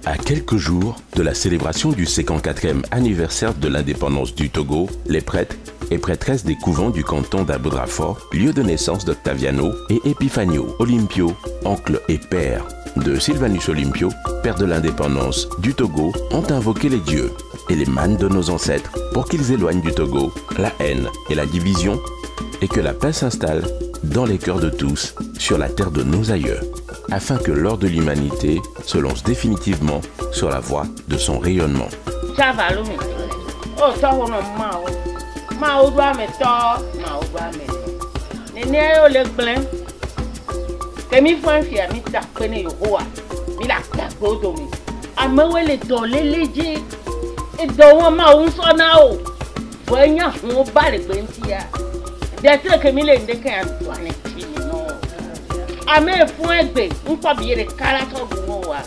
À quelques jours de la célébration du 54e anniversaire de l'indépendance du Togo, les prêtres et prêtresses des couvents du canton d'Abodrafort, lieu de naissance d'Octaviano et Epifanio Olympio, oncle et père de Sylvanus Olympio, père de l'indépendance du Togo, ont invoqué les dieux et les mânes de nos ancêtres pour qu'ils éloignent du Togo la haine et la division et que la paix s'installe dans les cœurs de tous sur la terre de nos aïeux, afin que l'or de l'humanité se lance définitivement sur la voie de son rayonnement. Ame fuegbe nkwa biere kala to buwa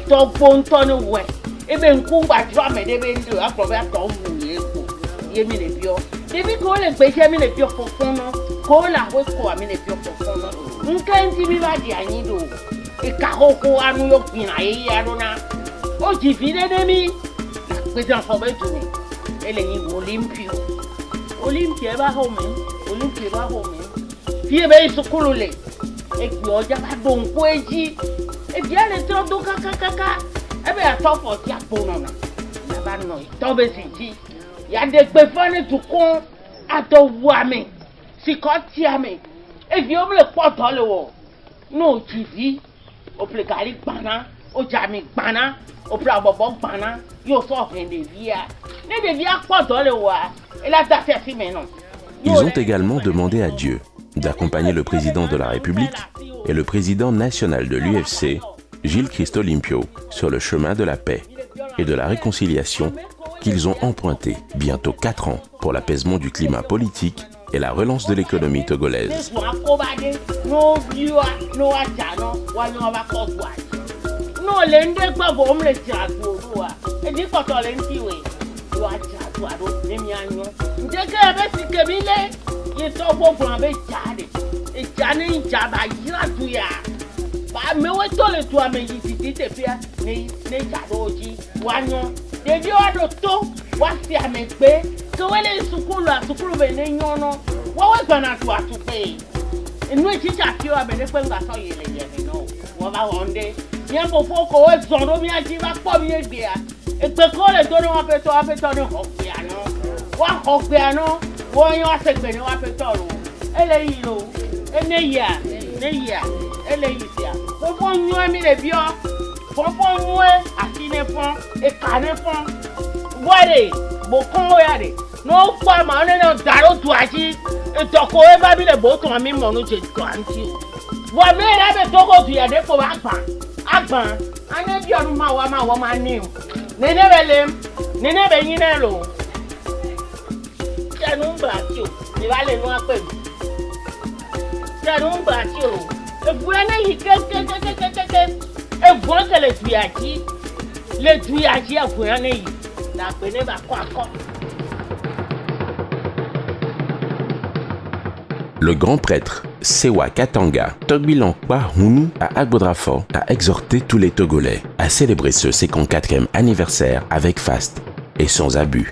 to bonto no we ebe nku gba tro amede ndo aprobe ato mu yeko yemi le bio debi ko le gbe se mi le bio fofon no ko la we ko ami le bio fofon no nkan ti mi ba di anyi do e ka hoko anu yo pin aye ya do na o ji fi de mi pe jan fo be tu ni eleyin Olympia ba ho mi fi ebe isukulu le et puis on a donc poésie et bien les trop do kaka et bien à top for tia ponona là-bas non tombe ici il y a des péfane tout con à to voame si quand tiame et puis on le porte le wo no TV au pлекали bana au jami bana au pla bobo bana yo so fin de via ne de via porte le wo et la date si maintenant. Ils ont également demandé à Dieu d'accompagner le président de la République et le président national de l'UFC, Gilles Christ Olympio, sur le chemin de la paix et de la réconciliation qu'ils ont emprunté bientôt 4 ans pour l'apaisement du climat politique et la relance de l'économie togolaise. No kwa ma no daro tu aji to ko e ba bi le bo to mi mo no je to anti wa me ra be to ko tu ya de ko agban ane bi onu ma wa ni nene belem nene be yin na lo se nu bra ti o ni ba le nu ape mi se nu bra ti o e bu ene yi ke e bu ke le tu aji e bu ene yi na pe ne ba ko akọ. Le grand prêtre Sewa Katanga Togbilankpa Hunu à Agbodranfort a exhorté tous les Togolais à célébrer ce 54e anniversaire avec faste et sans abus.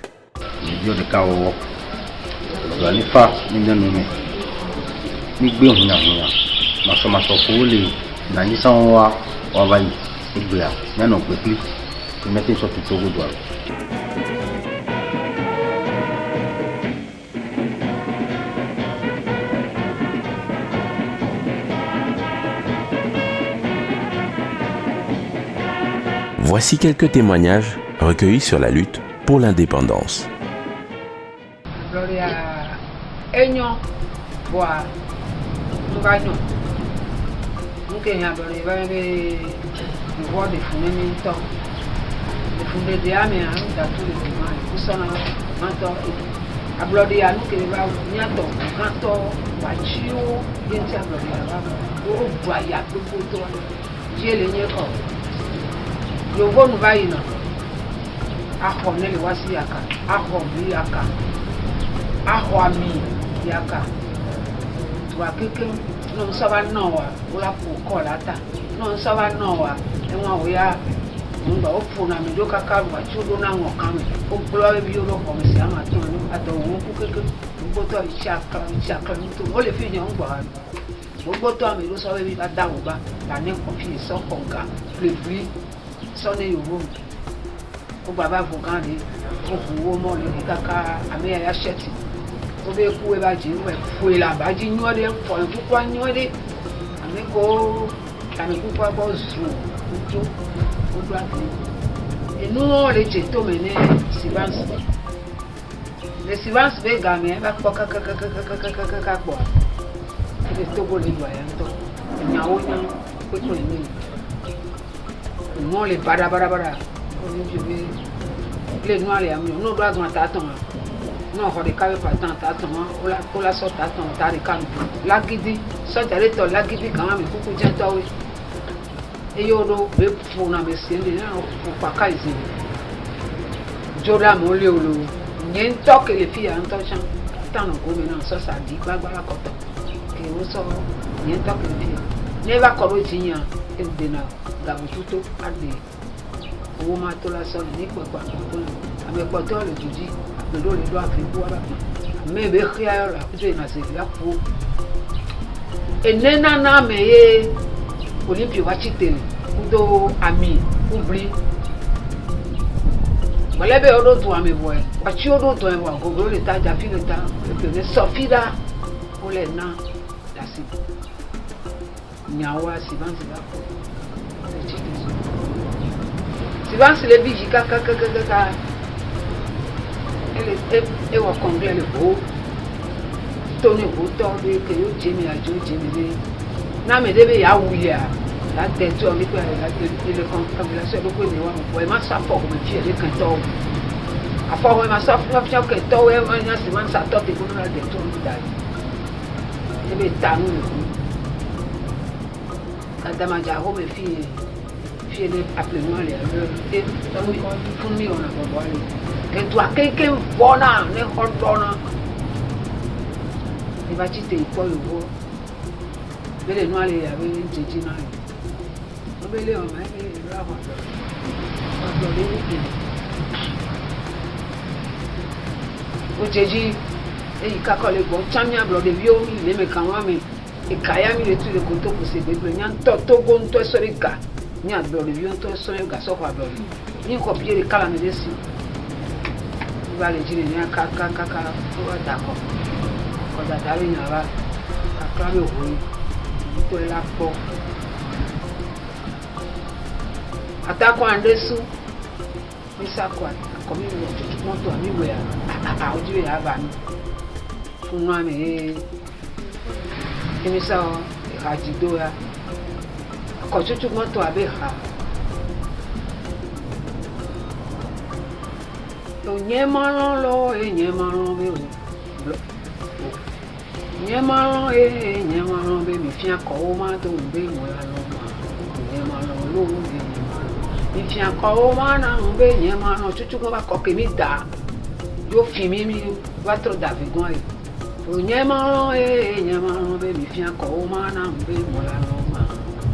Voici quelques témoignages recueillis sur la lutte pour l'indépendance. Yovo nous va y aho ne le wasi yaka aho bi yaka aho ami yaka tu akeke no saba no wa ula ko kolata no saba no wa e won o ya Mba o fona mi do kaka wa chu do na ngo kan o blo bi yo lo ko mi si ama to no ato wo ku keke gbo to chakra to o le fi yan gba gbo to ami lo so bi ba da wo ba la ni ko fi so ko ga le fi so ne yo wo o baba vo kan de o fu wo mo le kaka ami ya sheti o be ku e ba ji we fu la ba ji nyo de fo ku kwa nyo de ami ko ami ku kwa bo zu to et nous on les jeto mené Sivans les Sivans be gamé ba ko kaka quoi les Togo les doyen to nyao nya ko ko ni non les bara on je les noirs les amis non doit grand taton non ko de ka pas tant taton o la so taton ta de kan la gidi so tele to la gidi kan mi ku jento we eyodo be funa be sende na pa kaizi joda mo le olo nyen toke le fi an to chan tan ko me na so sa di gbagbara koto ke o so nyen toke le fi never ko ro jiyan e de na ga bututo ade o ma to la so ni po pa ko ame po to le juji be do le do afi bu ara me be khia ra je na se la pu enena na me ye Olympio va chiter udo ami oubli malebe odo to ami boy achi odo to en wa gogo le ta ja fi le ta le sofida ole na la si nyawa Sivans la ko le chiter Sivans le biji kaka ele wa congrès le beau Tony Boto de que yo Jimmy ajo Jimmy na me debe ya wuya la tête on dit que le confabulation de quoi ne wa ko e ma sa fo ko me fi e kan to a fo e ma sa fo fi ko to e ma nya Sivans sa to te ko na de to ni dai debe tanu ni kada ma ja ho me fi le appeler moi les et pour nous on a pas voir que toi quelqu'un bona ne hordona il va te quoi le beau les noirs les avait dit non on les on va là on jeji et il kakole bon chamia blo de bio mi le me kanwa mi e kaya mi le tu le konto pour se bébé nyan to gonto sorika ni blo de bio to so ga so kwa blo ni copier le kala me desi il va le dire ni kaka on va d'accord quand ça arrive là akra me ho to la po atako andesu misa kwa komi lo moto ami we a oju ya ba mi funu ami misa hajido ya ko chuchu moto abe ha to nyemalo lo nyemalo be nyemalo be mi fia ko ma to be mo la lo ma nyemalo lo mi fia ko ma na be nyemalo chuchu ko ba ko ke mi da yo fi mi va trop d'avigon e nyemalo be mi fia ko ma na be mo la lo ma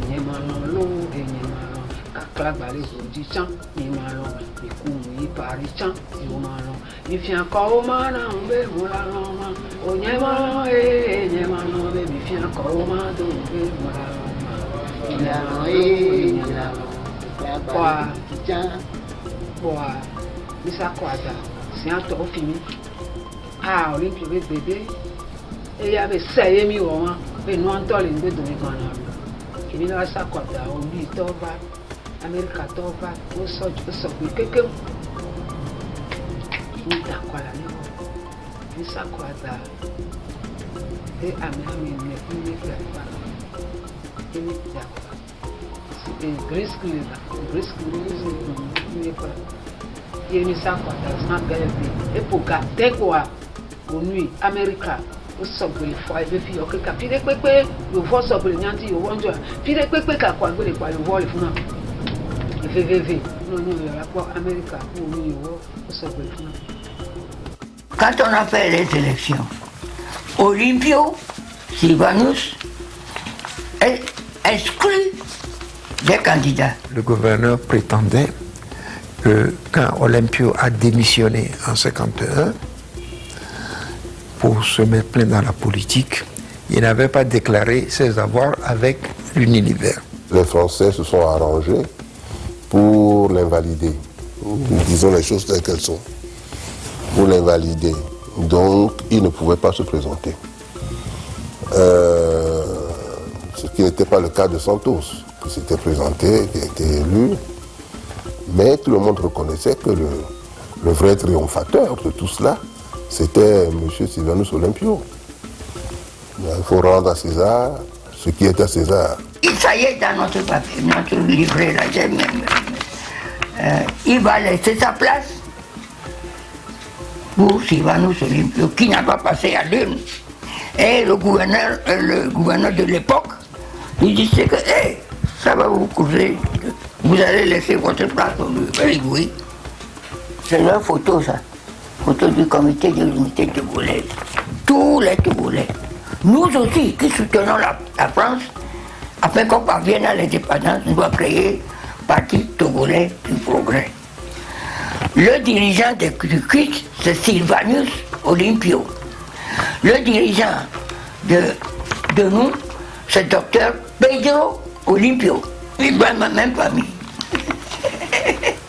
nyemalo lo nyemalo kakla bale ko di chan nyemalo mi ku mi pari chan nyemalo mi fia ko ma na be mo la lo ma nyemalo be mi fia ko ma do be mo la lo ma nyemalo kwa kwa misa kwada si an to fimi Olympio be bebe e ya be seye mi wo wa be no an to le gbe do mi kan na kimi la sa kwada o bi to ba America to ba o so pe keke ni ta kwala ni misa kwada e ami ne ni fa ba ni ta Grace ni pa yemi sa kwada na gale bi epoka tekwa onui America o sobele fo e be fi o ke ka pide pepe yo fo sobele nyanti yo wonjo pide pepe ka kwa gbele kwa yo wole funa vvv no yo la kwa America o ni yo o sobele funa. Quand on a fait les élections, Olympio Sylvanus exclut des candidats. Le gouverneur prétendait que quand Olympio a démissionné en 1951 pour se mettre plein dans la politique, il n'avait pas déclaré ses avoirs avec l'Univers. Les Français se sont arrangés pour l'invalider. Disons les choses telles qu'elles sont. Pour l'invalider. Donc, il ne pouvait pas se présenter. Ce qui n'était pas le cas de Santos, qui s'était présenté, qui a été élu. Mais tout le monde reconnaissait que le vrai triomphateur de tout cela, c'était M. Sylvanus Olympio. Il faut rendre à César ce qui est à César. Ça y est, dans notre papier, notre livret, là, il va laisser sa place pour Sylvanus Olympio, qui n'a pas passé à l'une. Et le gouverneur de l'époque, il disait que hey, ça va vous causer, vous allez laisser votre place au lui. Oui. C'est leur photo, ça. Photo du comité de l'unité togolaise. Tous les Togolais. Nous aussi, qui soutenons la France, afin qu'on parvienne à l'indépendance, nous doit créer Parti Togolais du Progrès. Le dirigeant du CUT, c'est Sylvanus Olympio. Le dirigeant de nous, c'est Dr Pedro Olympio. Il va ma même famille.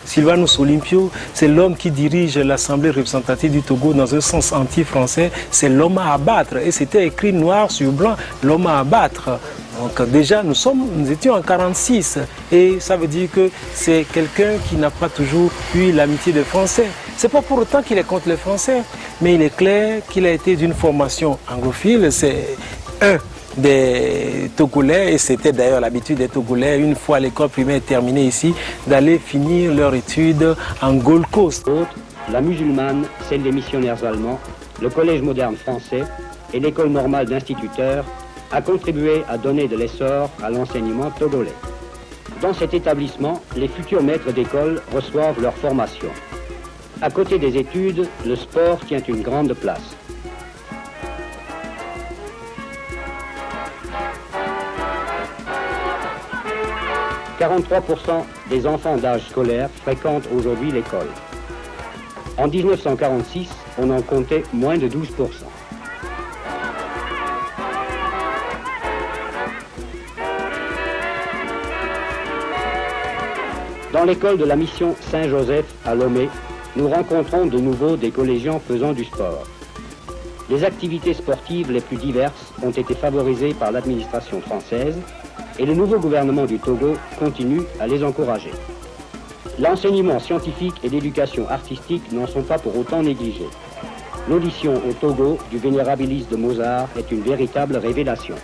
Sylvanus Olympio, c'est l'homme qui dirige l'Assemblée représentative du Togo dans un sens anti-français. C'est l'homme à abattre. Et c'était écrit noir sur blanc, l'homme à abattre. Donc déjà, nous étions en 1946. Et ça veut dire que c'est quelqu'un qui n'a pas toujours eu l'amitié des Français. C'est pas pour autant qu'il est contre les Français. Mais il est clair qu'il a été d'une formation anglophile. C'est un des Togolais, et c'était d'ailleurs l'habitude des Togolais, une fois l'école primaire terminée ici, d'aller finir leur étude en Gold Coast. La musulmane, celle des missionnaires allemands, le collège moderne français et l'école normale d'instituteurs a contribué à donner de l'essor à l'enseignement togolais. Dans cet établissement, les futurs maîtres d'école reçoivent leur formation. À côté des études, le sport tient une grande place. « 43% des enfants d'âge scolaire fréquentent aujourd'hui l'école. En 1946, on en comptait moins de 12%. Dans l'école de la mission Saint-Joseph à Lomé, nous rencontrons de nouveau des collégiens faisant du sport. Les activités sportives les plus diverses ont été favorisées par l'administration française et le nouveau gouvernement du Togo continue à les encourager. L'enseignement scientifique et l'éducation artistique n'en sont pas pour autant négligés. L'audition au Togo du Vénérabilis de Mozart est une véritable révélation.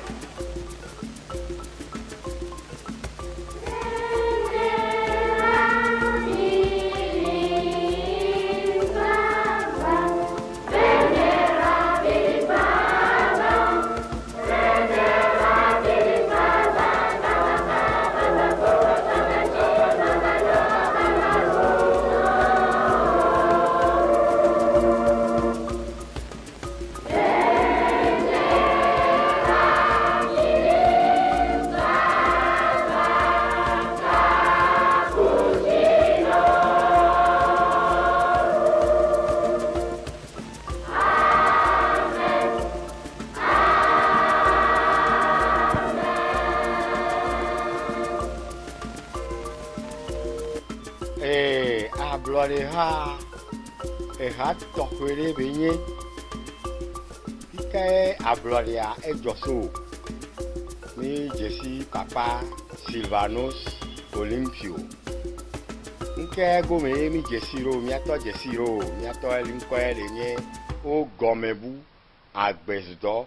Tɔxɔe be nye ike ablɔlia edzɔso mi dzesi papa Sylvanus Olympio nke gome mi dzesi ro miatɔ dzesi ro miatɔ elinkɔe le nye wo gɔmebu agbesdɔ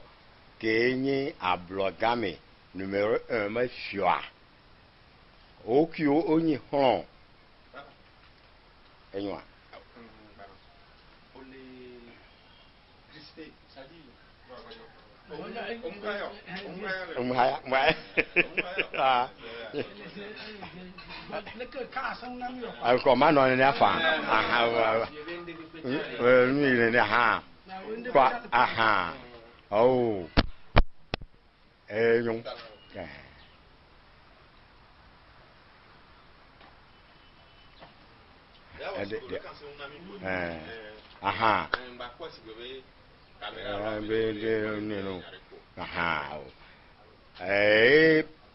ke nye ablɔgame numéro 1 me fioa wo kiwo onyi xlɔ enyoa Alko mano ni afa. Aha. Ni ni aha. Kwa aha. Oh. Nyong. aha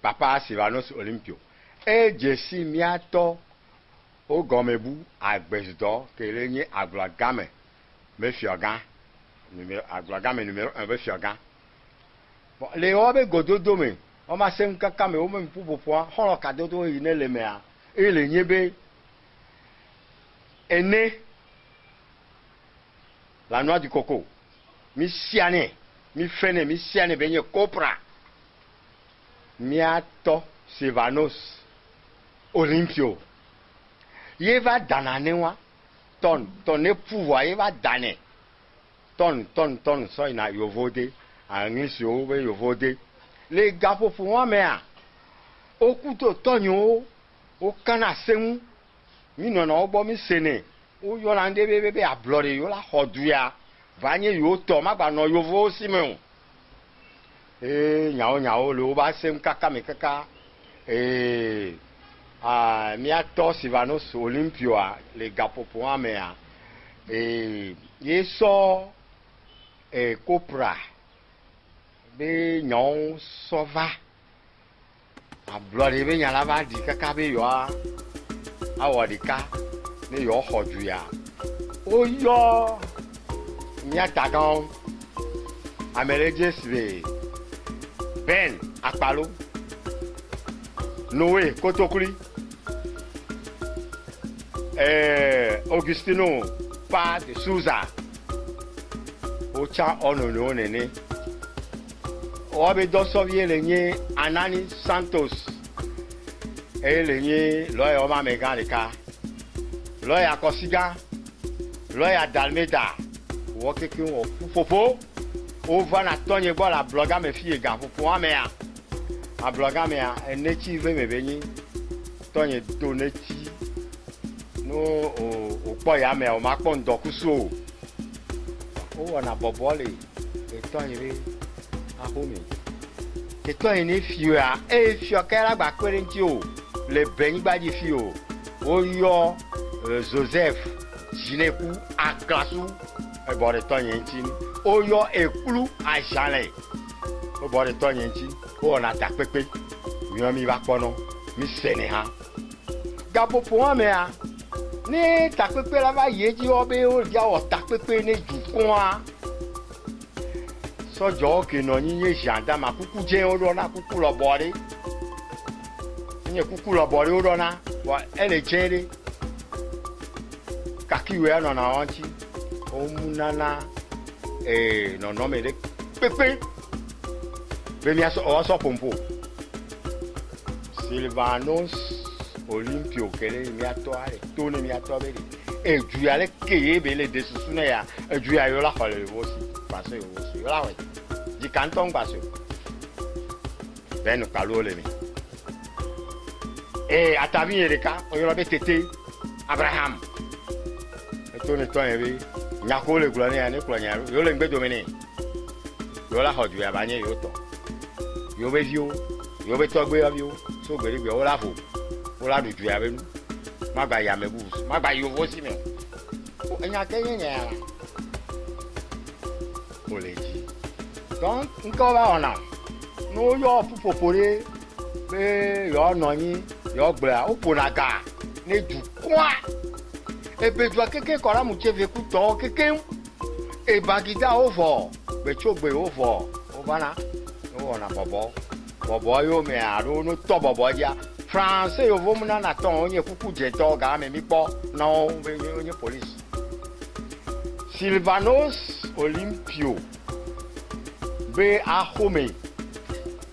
papa Sylvanus Olympio jesi miato o gomebu agbesdo kele ni aglagame me fiogan aglagame numéro 1 be fiogan bon le obe gododo me o ma se nkaka me o me mpupopo horo kadodo yi ne le me a ele nyebe ene la noix du coco mi siane mi fene mi siane benye copra miato Sylvanus Olympio yeva dananewa ton ne pouvoir yeva dané ton so ina yovode anisi o be yovode le gapo pour moi mais okuto tonyo o kana semu mi no na ogbo mi sene o yo na nde bebe ablore yo la hoduya vanye yo to magba no yovo simeun nyao le o ba sem kaka me kaka miato Sylvanus Olympio le gapo pour moi mais yeso copra be nyon sova ablore be nyala ba di kaka be yo awadika ne yo hoduya o yo miatagan ameleje sibe Ben Akpalo Noé Kotokuli Augustino Pa de Souza Ocha Onono Nene Obe Dosovie lenye Anani Santos lenye Loya Oma Megalika Loya Kosiga Loya Dalmeda Wokeki Fofo o va na tonye bo la bloga me fie ga pour me a bloga me a eneti ve me beni tonye doneti no o po ya me o ma pon dokuso o na bobole e tonye re a homi ke tonye ni fie a e fie kera gba kwere nti o le beni gba di fie o yo Joseph Jineku Aklasu e bo re tonye nti oyo ekulu ajale o bore tonye nchi o na ta pepe mi mi ba pono mi sene ha gabo po me a ni ta pepe la ba yeji obe o dia o ta pepe ni jukun a sojo ke no yin ye janda ma kuku je o ro na kuku lo bore ni kuku lo bore o ro na wa ele jere kakiwe no na onchi o munana no me de pepe be mi aso pompo Sylvanus Olympio kele mi ato ale to ne mi ato be ju ale keye be le de susuna ya ju ya yo la khole wosi passe wosi la we di canton passe ben kalo le mi atabi ereka o yo be tete Abraham to ne to ebe nyako le gulani ya ne kulanya yo le ngbe domene yo la hodu ya banye yo to yo be vio yo be to gbe ya vio so gbe gbe o la fo o la du ya be nu magba ya mebu magba yo vo si me enya ke nya o le ji donc nko ba ona no yo pupopore be yo no yin yo gbe a o ponaga ne du kwa ebedwa keke kora mu cheve ku to keke e bagida ovo be chogbe ovo obana no na bobo yo me aro no to bobo dia France yo vo mu na ton onye kuku je to ga me mi po no be onye police Sylvanus Olympio be a home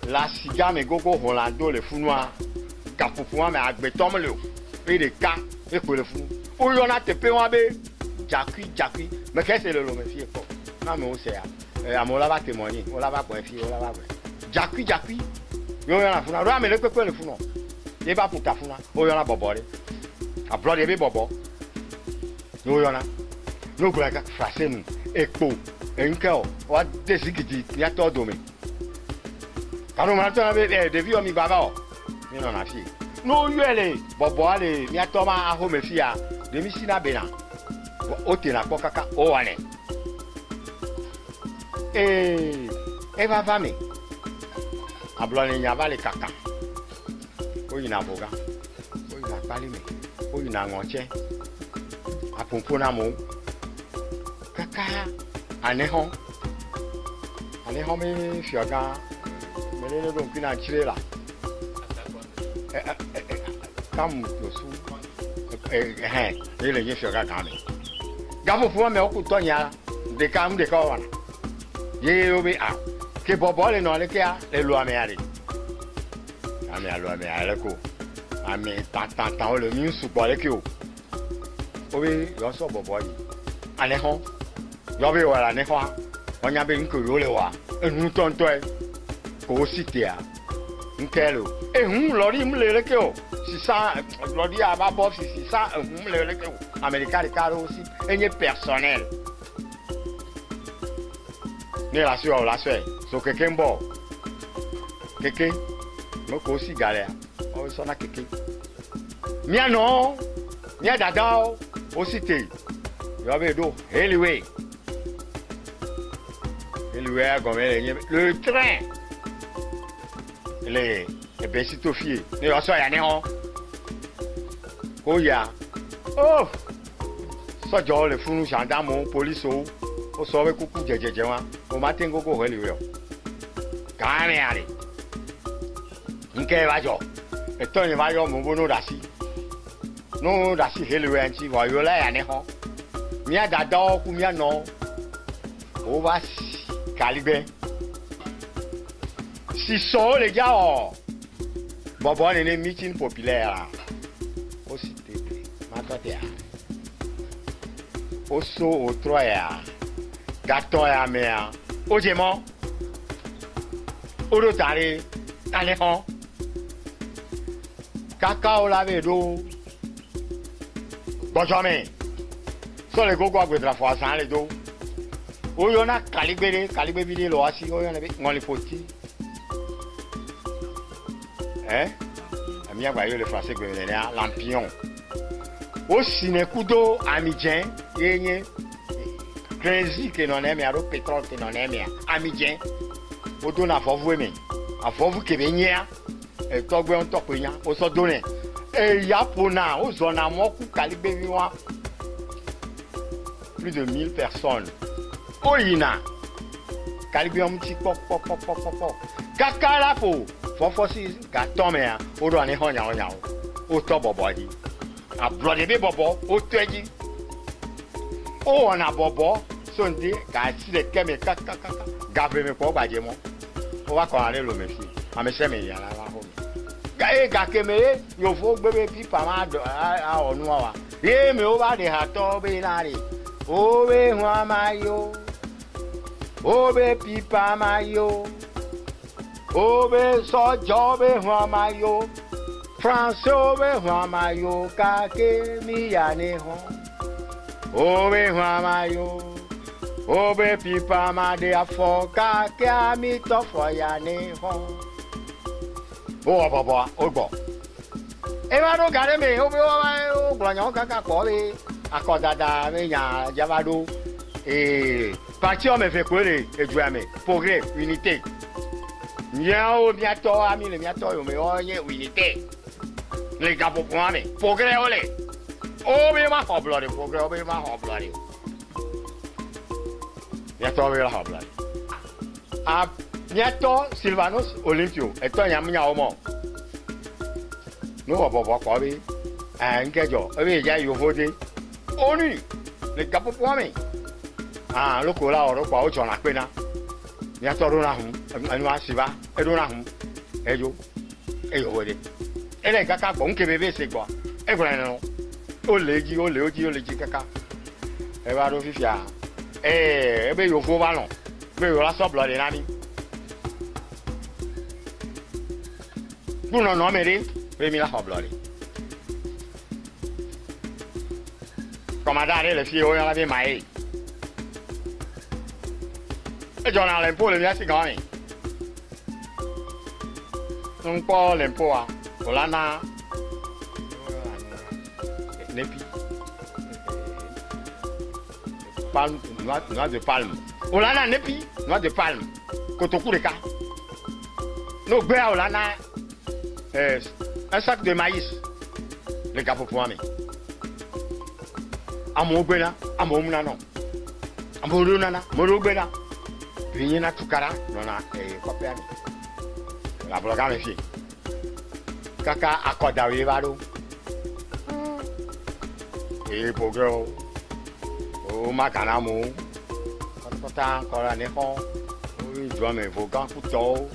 la siga me gogo Rolando le funwa kapupu me agbetom le e de ka e ko le funu o yo na tepe wa be jakui me ke se le lo me fie ko na me o se ya amola ba témoigner o la ba gbo fie o la ba gbo jakui yo na funa ro me le pepe le funu e ba puta funa o yo na bobore a blood e be bobo yo yo na no go like frasenu epo enkel wa desigidi ya to do me kanu ma to na be de vi o mi baba o ni no na fie no yo ele bobo ale mi ato ma aho me fia demisina bena otena kwa kaka owane eva vame ablone nyavale kaka oyina boga oyina palime oyina ngoche apompona mo kaka aneho me fiaga menene donc kina chirela kam yosu ele ye fiaga kame gabo fu me okutonya de kam de ko wana ye obi a ke bobo le no le ke a le lo ame ale ame alo ame ale ko ame ta o le mi su bo le ke o obi yo so bobo yi aneho yo be wala neho onya be nko yo le wa enu tonto e ko sitia nkelo ehun lori mlele ke o sisa lori aba bob sisa ehun mlele ke o america de caro aussi enye personnel ne la so keke mbo keke mo ko si gale o so na keke mia no mia dada o site yo be do anyway le train les besito fie ne yo so ya ne ho o ya oh so jo le funu gendarme police o so we kuku jejeje wa o ma tengo go anyway ka me ale nke ba jo eto ni ba yo mo bo no dasi hele we anti wa yo la ya ne ho mi adada ku mi no o va Calibé. Si sont les gars, bon, on est un meeting populaire. Aussi, au saut, au troya, gâteau à la mer, au diamant, au rotary, à l'écran, cacao lavé d'eau, bon, jamais. Sur les gogo avec la foi sans les dos. Oyona Calibé vide lo asi oyona be ngoli poti amia ba yo le français gbe le lampion o sine kudo amidien yenye crazy que non aime aro pétrole que non aime amidien o dona fovu emi afovu ke benya e togbe on toponya o so donne e yapona o zona moku Calibé viwa plus de 1000 personnes. Oyina Calibé un petit pop kakala po fofosi gatomea o do ani honya o to bobo di a brother be bobo o tweji o na bobo sonde ga si de keme kaka gabe me ko gbaje mo o wa ko are lo me fi ame se me ya la ho ga keme yo fo gbebe pipa ma do a onu wa ye me o ba de ha to be na re o be hwa mayo Obe pipa mayo, obe sojo be hwa mayo, France obe hwa mayo, kake miyane ho. Obe hwa mayo, obe pipa ma de afo, kake ami tofo yane ho. O baba, o bo. E ma no gare me, obe o glanyo kaka ko be, akodada me nya javado. Parti on me fait quoi les jouer progrès unité Niao bientôt ami le bientôt yo me onye unité les gars pour moi mais progrès olé o be ma hoblore progrès o be ma hoblore bientôt be la hoblore a bientôt Sylvanos Olympio et toi yam nya omo no bobo ko be nkejo o be ja yo vote oni les gars pour moi mais ah loko la oro kwa ojo na pena ni atoro na hu anu asiba edo na hu eyo wede ele kaka gbo nke bebe se gbo e gbo na oleji kaka e ba ro fifia ebe yo fo ba no be yo la so blood na mi no mere be mi la ho blood comandare le fie o ya la be mai John l'impôt le mia si gagné. Un po l'impôt a olana nepi palme, noix de palme. Olana nepi, noix de palme. Kotokureka. Nos béa olana, un sac de maïs. Les gars pour moi. Amo bena, amo muna non. Amo nana, moro bena. Vinyena tukara, nona kopiani. La bloga me fi. Kaka akoda wivaro. Pogro. O makanamu. Kota kora neho. O doit me vogan couteau.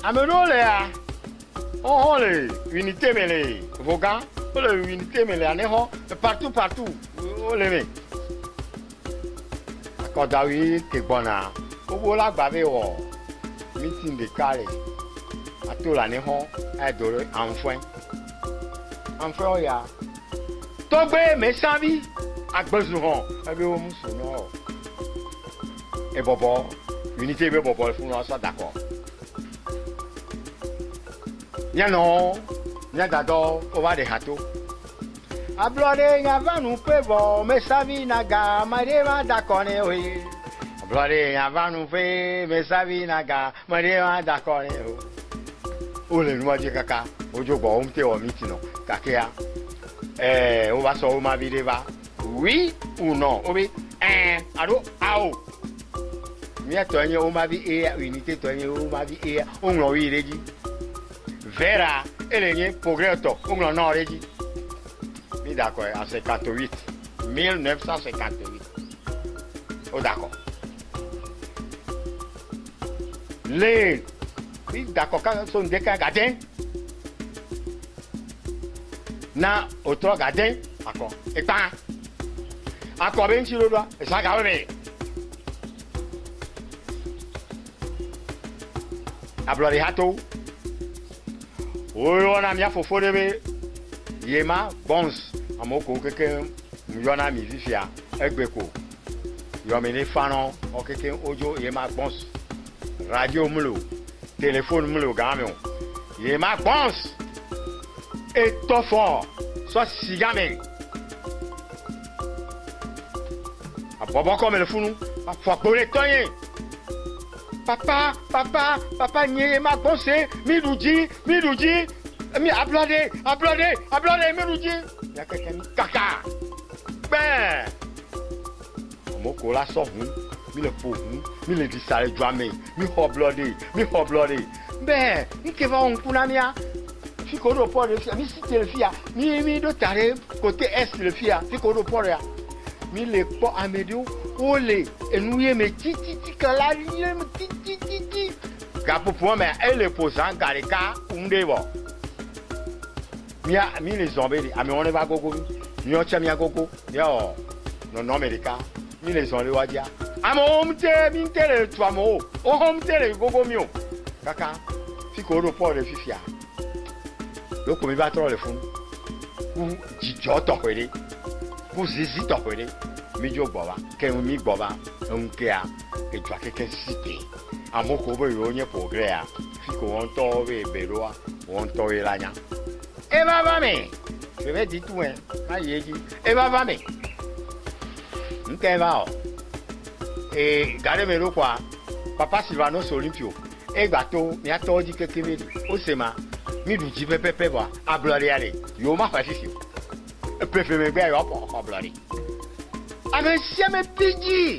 Amerole a. Oh les unités mêlées. Vogan. Les unités mêlées neho. Partout. Oh les mecs. Akoda wi kegbona. O la gbabe wo. Meeting de carré. À tout l'année, adoré enfin. Enfin, il y a. Tombé, mais sans vie. À besoin. Avec au mousson. Et Bobo. Unité, mais Bobo, il faut nous soit d'accord. Y'a non. Y'a d'adore. On va des hâteaux. A bloré, y'a va nous peut bon. Mais sa vie n'a gars. Ma déva d'accord, oui. Bloré, avant nous fait, mais ça vient naga, mais d'accord. Oh, le noix de caca, au jour bon, on miti non, caca. On va sur ma vidéo. Oui ou non? Oui. Allô, ao. Mia togne, on m'a vu et unité togne, on m'a vu et on l'a eu régi. Vera, elle est progresso, on l'a régi. Mais d'accord, en 58, 1958. Oh, d'accord. Les d'accord quand sont des cas gardien na autre gardien d'accord et pas encore bien sur le doigt et ça garde ablori hato on a mis fofo de yema bons amoko quelqu'un yona mi vifia egbeko yomene fanon o quelqu'un ojo yema bons radio mlo, téléphone mlo gamin. Il ma pense. Et trop fort. Soit si gamin. A bobo comme le fou nous. Faut pour les toyer. Papa, n'y ma pense. Midoudi. Mi applaudez, Midoudi. Il y a quelqu'un caca. Ben. Mon cola sort mi le pauvre, mi le disale jamais, mi hoblodé. Ben, mi que va on kunamia. Fi kodo pour le fia, mi cité le fia, mi do tare côté est le fia, fi kodo pour ya. Mi le po amedio, olé, et nous y me titi kala, titi. Gapo pour mais elle le posant gareka undebo. Mi les zombies, ami on va gogo, mi on chamia gogo, yo. Non américain, mi les zombies wadia. Amomte mintele twamo o homtele gogo mio kaka fiko ro po le fifia lo ko mi ba tro le fun ku jijo to kwere ku zizi to kwere mi jo gbo wa ke mi gbo ba nke a e twa keke site amoko bo yo nye progrès a fiko won to we bero a won to we lanya e baba me je vais dire tout hein ma yeji e baba me nke ba o. Et gardez le quoi, papa Sylvanos Olympio, et bateau, mi a tordi que Kevin, au sema, mi du jibe pepe bois, à blariale, yo ma fascisme. Pepe me bien, yo pas blari. Ah, mais si me pidi,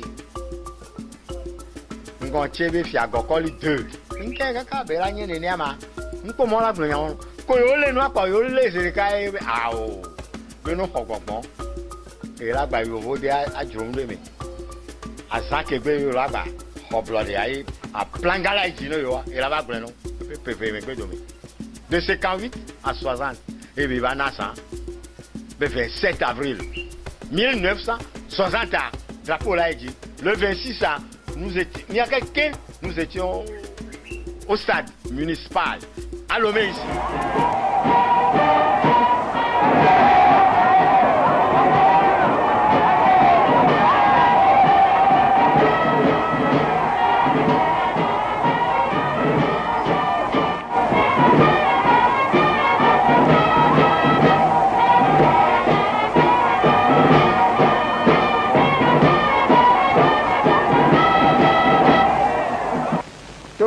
on chebe fi agokoli 2. Nke kaka belanye ne nema. Nko mo la gboyan. Ko yo le no pa yo le se ka e a o. Be no fogbon. E la gba yo vo de a jom le me. Azake gbe yo la gba. Oblode ai a plangala jino yo e la ba gbe no. Pepe me gbe do me. De 58 à 60 et viva nasa. Le 27 avril 1960, drapeau là dit. Le 26 à nous étions au stade municipal à Lomé ici.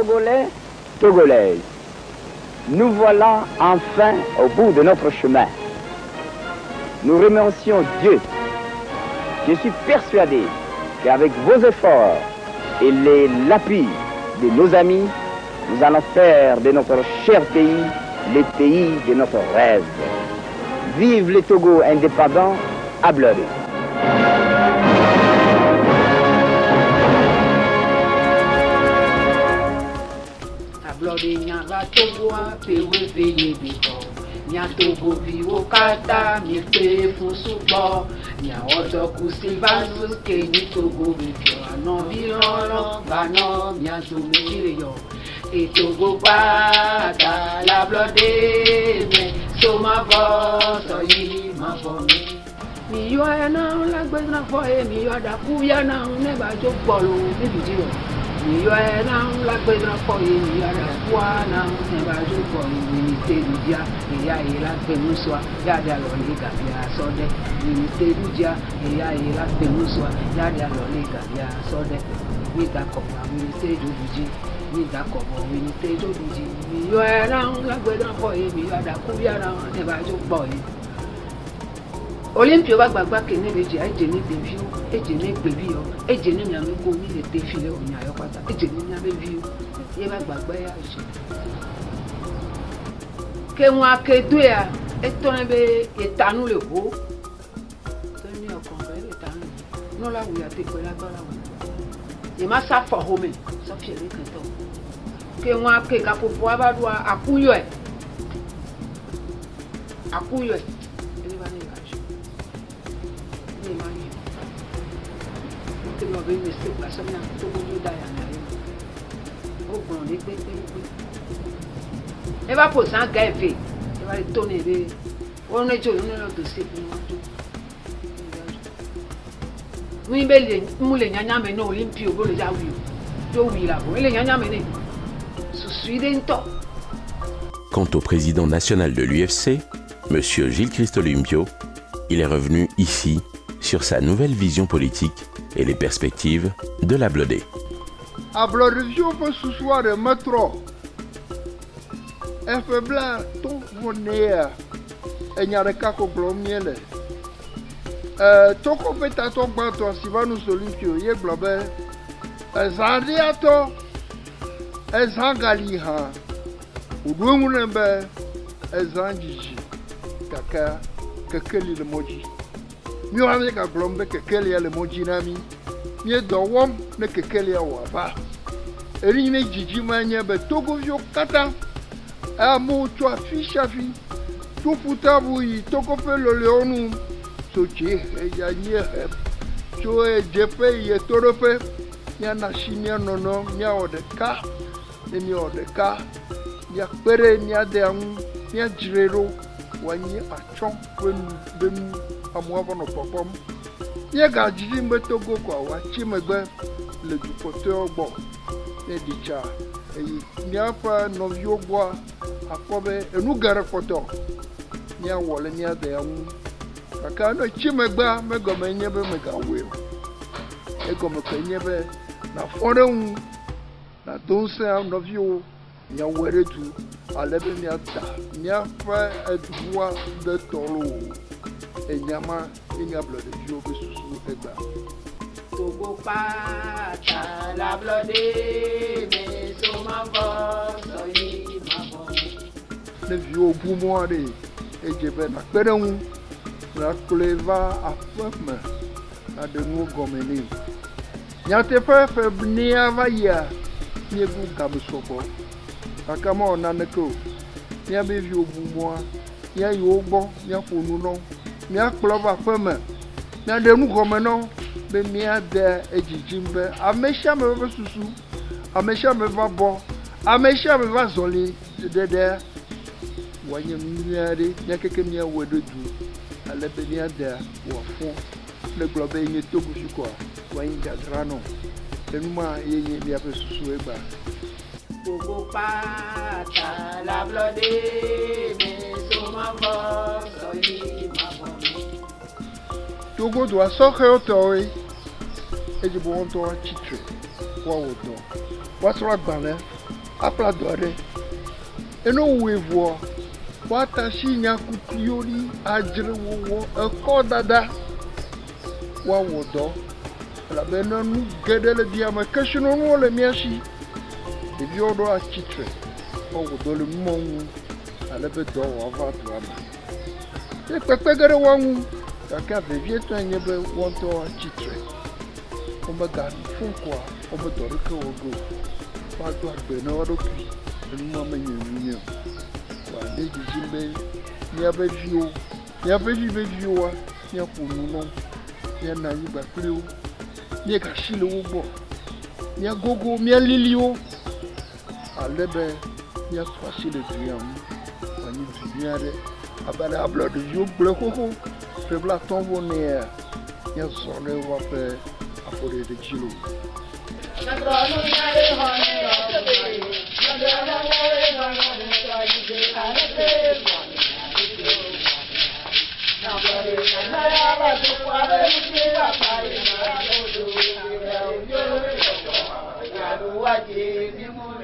Togolais, Togolaises, nous voilà enfin au bout de notre chemin. Nous remercions Dieu. Je suis persuadé qu'avec vos efforts et l'appui de nos amis, nous allons faire de notre cher pays le pays de notre rêve. Vive le Togo indépendant, Ablodé. Ablodé nyaba Togo pewe peye biko. Nya Togo viwo kata mi pe fusupo. Nya odo kusibasu ke ni Togo biko. Ano virolo bano nya tumekire yo. Et Togo pata l'Ablodé me soma voso yi ma fomi. Mi yo na la gbedna fo e mi yo da ku ya na ne ba jo polo ni bidiro. Mi yo na la gbedna fo e mi yo da ku na ne ba jo polo ni te dia e ya e la pe muswa ya da lo le ga ya so de ni te dia e ya e la pe muswa ya da lo le ga ya so de ni da ko ma mi te jo buji ni da ko mo mi te jo buji mi yo na la gbedna fo e mi yo da ku ya na ne ba jo polo Olympio va gbagba kene beji ejene devio ejene gbebio ejene nyame ko mi le defile onya yo kwata ejene nyame vio ye va gbagba ya je ke nwa ke do ya etone be etanu le ho to ni o kon be etanu no la wu ya te ko la gbara wu ye ma sa fo home so fiere ke to ke nwa ke ka popo abadu akuyo e E va posar gave, e va torner be. O no ejo no do se bi mo to. Mu be le nyanya me no Olympio bo le ja wi. Jo wi la bo. Le nyanya me ne. Susui den to. Quant au président national de l'UFC, M. Gilles-Christ Olympio, il est revenu ici sur sa nouvelle vision politique et les perspectives de l'Ablodé. Ablodivio peut ce soir de métro. Un faible ton monnaie. Et n'y a pas de glomiele. Toko peta ton bateau, si va nous Olympio, y est blabé. Zadiato. Zangaliha. Udumunembe. Zangiji. Kaka. Kakeli le moji. Mi wane ka glombe kekele ya le moji nami. Mi do wom ne kekele ya waba. Eri ne jiji manye be Togo vio kata. Amo to afisha fi. Tu futa bui Togo pe lo leonu. Sochi ya nye. So jepe ye torope. Nya na shinya nono nya odeka. Nya odeka. Nya pere nya de amu. Nya jirero. Wanye achon benu amuava no popom. Ye ga jiji mbe Togo kwa wa chimegbe le dupote ogbo. Ne dicha. Eyi niafa no yogwa akobe enu gara koto. Nia wole nia de amu. Kaka no chimegba megome nyebe megawe. Egome kenyebe na fore un na donse no vio nia were du. Alebe nia da nia fa edua de tolo. Enyama Ablodivio be susu egba. Togo pata l'Ablodé me soma voso yi ma bon. Le vieux boumoire ejebe na pereun na kleva afme na de nou gomeni. Nyate fe bnia va ya ni bu gabusobo. Akama onaneko. Nya be vieux boumoire. Nya yo bon, nya fonu non. Mia klova feme mia de nu gomeno be mia de ejijimbe amesha me va susu amesha me va bo amesha me va zoli de wanye miare nya keke mia wedo du ale be mia de wo fo le globe nye Togo sukwa wanye gadrano enuma yenye mia pe susu eba Togo pata l'Ablodé me soma voso yi ma bon. Togo doit sortir au toi et du bon temps titre. Quoi autant. What's right, Banner? apla dɔre eno wevo wata shi nyakupiori ajre wowo eko dada wa wodo la beno nu gedele diama kashino no le miashi ebi odo a chitre o wodo le mongu ala be do wa va to ama e pepe gere wangu kaka vevie to anyebe wonto a chitre o ma ga fun kwa o ma do ke ogo wa do agbe na odo ki enu ma menye wa le jimbe nya be vio wa nya kunu no nya na yi ba kleo nya ka shile wo bo nya gogo nya lilio alebe nya twasi le diam ani diare abala ablo de yo bloko pe bla tombo ne nya zone wa pe afore de jilo Thank you.